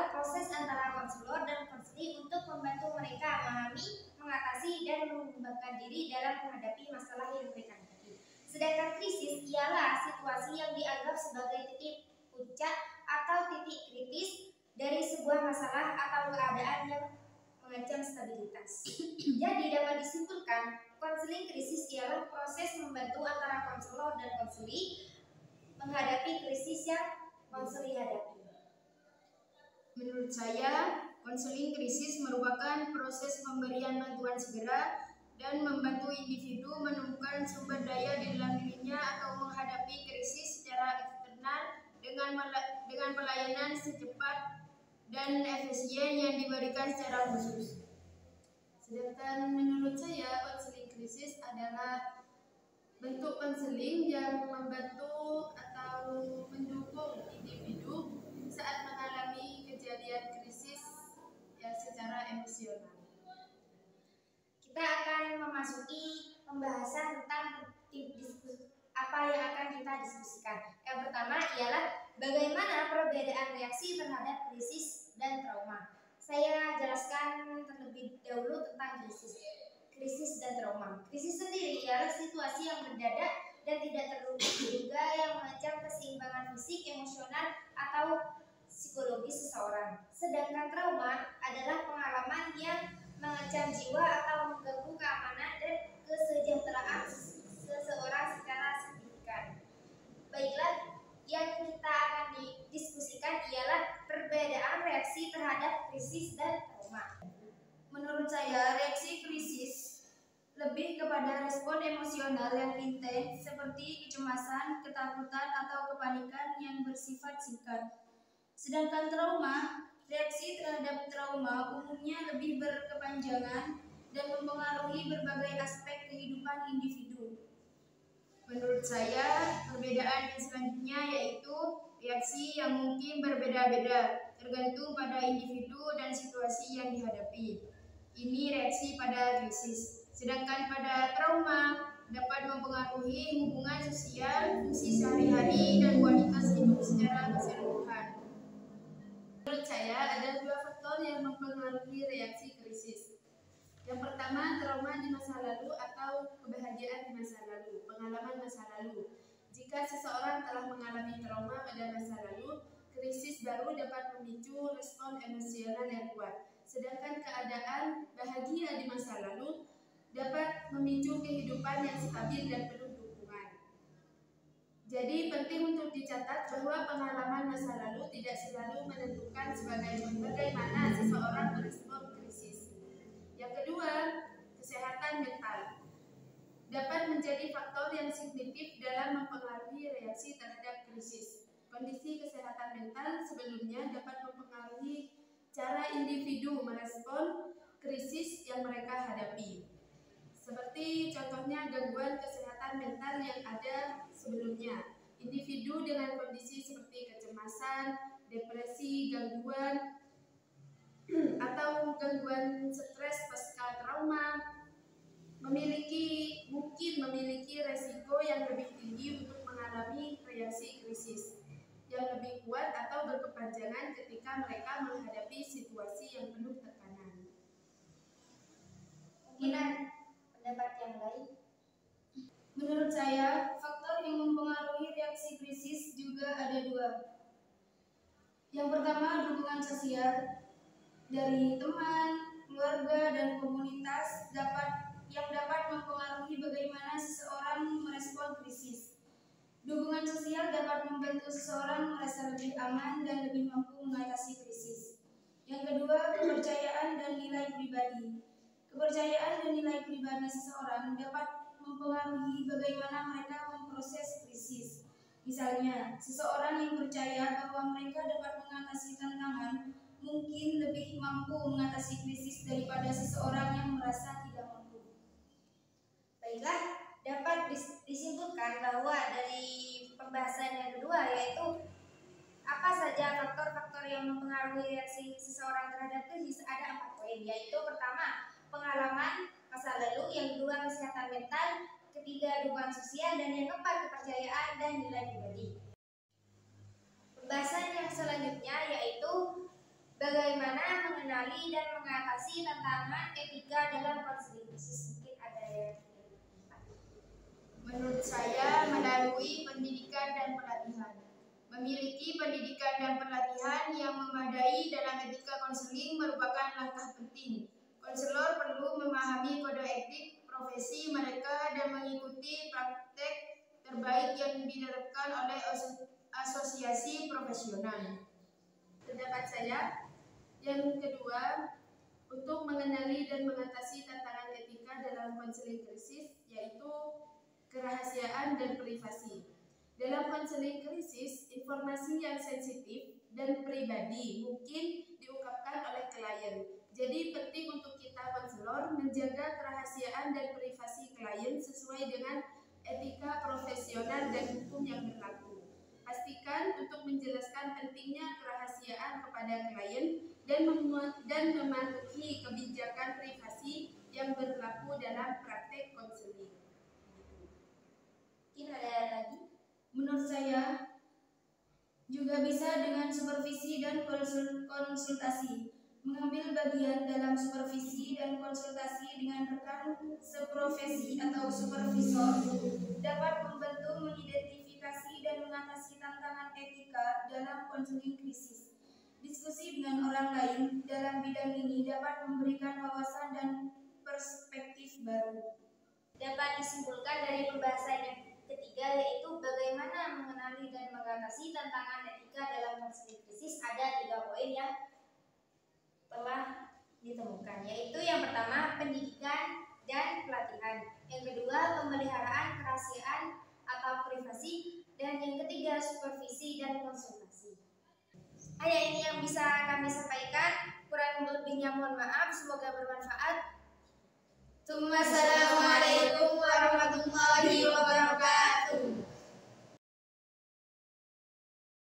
adalah proses antara konselor dan konseli untuk membantu mereka memahami, mengatasi, dan mengembangkan diri dalam menghadapi masalah yang mereka hadapi. Sedangkan krisis ialah situasi yang dianggap sebagai titik puncak atau titik kritis dari sebuah masalah atau keadaan yang mengancam stabilitas. Jadi dapat disimpulkan, konseling krisis ialah proses membantu antara konselor dan konseli menghadapi krisis yang konseli hadapi. Menurut saya, konseling krisis merupakan proses pemberian bantuan segera dan membantu individu menemukan sumber daya di dalam dirinya atau menghadapi krisis secara eksternal dengan pelayanan secepat dan efisien yang diberikan secara khusus. Sedangkan menurut saya, konseling krisis adalah bentuk konseling yang membantu atau mendukung individu saat mengalami kejadian krisis yang secara emosional. Kita akan memasuki pembahasan tentang apa yang akan kita diskusikan. Yang pertama ialah bagaimana perbedaan reaksi terhadap krisis dan trauma. Saya jelaskan terlebih dahulu tentang krisis dan trauma. Krisis sendiri ialah situasi yang mendadak dan tidak terduga yang mengancam keseimbangan fisik, emosional, atau psikologis seseorang. Sedangkan trauma adalah pengalaman yang mengancam jiwa atau mengganggu keamanan dan kesejahteraan seseorang secara signifikan. Baiklah, yang kita akan didiskusikan ialah perbedaan reaksi terhadap krisis dan trauma. Menurut saya, reaksi krisis lebih kepada respon emosional yang intens seperti kecemasan, ketakutan, atau kepanikan yang bersifat singkat. Sedangkan trauma, reaksi terhadap trauma umumnya lebih berkepanjangan dan mempengaruhi berbagai aspek kehidupan individu. Menurut saya, perbedaan yang selanjutnya yaitu reaksi yang mungkin berbeda-beda, tergantung pada individu dan situasi yang dihadapi. Ini reaksi pada krisis. Sedangkan pada trauma dapat mempengaruhi hubungan sosial, fungsi sehari-hari, dan kualitas hidup secara keseluruhan. Menurut saya, ada dua faktor yang mempengaruhi reaksi krisis. Yang pertama, trauma di masa lalu atau kebahagiaan di masa lalu, pengalaman masa lalu. Jika seseorang telah mengalami trauma pada masa lalu, krisis baru dapat memicu respon emosional yang kuat. Sedangkan keadaan bahagia di masa lalu dapat memicu kehidupan yang stabil dan penuh dukungan. Jadi penting untuk dicatat bahwa pengalaman masa lalu tidak selalu menentukan bagaimana seseorang merespon krisis. Yang kedua, kesehatan mental dapat menjadi faktor yang signifikan dalam mempengaruhi reaksi terhadap krisis. Kondisi kesehatan mental sebelumnya dapat mempengaruhi cara individu merespon krisis yang mereka hadapi. Seperti contohnya gangguan kesehatan mental yang ada sebelumnya. Individu dengan kondisi seperti kecemasan, depresi, gangguan atau gangguan stres pasca trauma mungkin memiliki resiko yang lebih tinggi untuk mengalami reaksi krisis yang lebih kuat atau berkepanjangan ketika mereka menghadapi situasi yang penuh tekanan. Pendapat yang lain? Menurut saya, faktor yang mempengaruhi reaksi krisis juga ada dua. Yang pertama, dukungan sosial dari teman, keluarga, dan komunitas yang dapat mempengaruhi bagaimana seseorang merespon krisis. Dukungan sosial dapat membantu seseorang merasa lebih aman dan lebih mampu mengatasi krisis. Yang kedua, kepercayaan dan nilai pribadi. Kepercayaan dan nilai pribadi seseorang dapat mempengaruhi bagaimana mereka memproses krisis. Misalnya, seseorang yang percaya bahwa mereka dapat mengatasi tantangan mungkin lebih mampu mengatasi krisis daripada seseorang yang merasa tidak mampu. Baiklah, dapat disimpulkan bahwa dari pembahasan yang kedua yaitu apa saja faktor-faktor yang mempengaruhi reaksi seseorang terhadap krisis. Ada 4 poin, yaitu pertama, pengalaman masa lalu, yang kedua, kesehatan mental, ketiga, dukungan sosial, dan yang keempat, kepercayaan dan nilai pribadi. Pembahasan yang selanjutnya yaitu Bagaimana mengenali dan mengatasi tantangan etika dalam konseling krisis? Mungkin ada yang menurut saya melalui pendidikan dan pelatihan. Memiliki pendidikan dan pelatihan yang memadai dalam etika konseling merupakan langkah penting. Konselor perlu memahami kode etik profesi mereka dan mengikuti praktek terbaik yang diterapkan oleh asosiasi profesional. Pendapat saya yang kedua, untuk mengenali dan mengatasi tantangan etika dalam konseling krisis, yaitu kerahasiaan dan privasi. Dalam konseling krisis, informasi yang sensitif dan pribadi mungkin diungkapkan oleh klien. Jadi penting untuk kita konselor menjaga kerahasiaan dan privasi klien sesuai dengan etika profesional dan hukum yang berlaku. Pastikan untuk menjelaskan pentingnya kerahasiaan kepada klien dan mematuhi kebijakan privasi yang berlaku dalam praktek konseling. mungkin ada lagi? Menurut saya juga bisa dengan supervisi dan konsultasi. Mengambil bagian dalam supervisi dan konsultasi dengan rekan seprofesi atau supervisor dapat membantu mengidentifikasi dan mengatasi tantangan etika dalam konseling krisis. Diskusi dengan orang lain dalam bidang ini dapat memberikan wawasan dan perspektif baru. Dapat disimpulkan dari pembahasan yang ketiga, yaitu bagaimana mengenali dan mengatasi tantangan etika dalam konseling krisis. Ada 3 poin yang telah ditemukan, yaitu yang pertama pendidikan dan pelatihan, yang kedua pemeliharaan kerahasiaan atau privasi, dan yang ketiga supervisi dan konsultasi. Hanya ini yang bisa kami sampaikan, kurang lebihnya mohon maaf, semoga bermanfaat. Assalamualaikum warahmatullahi wabarakatuh.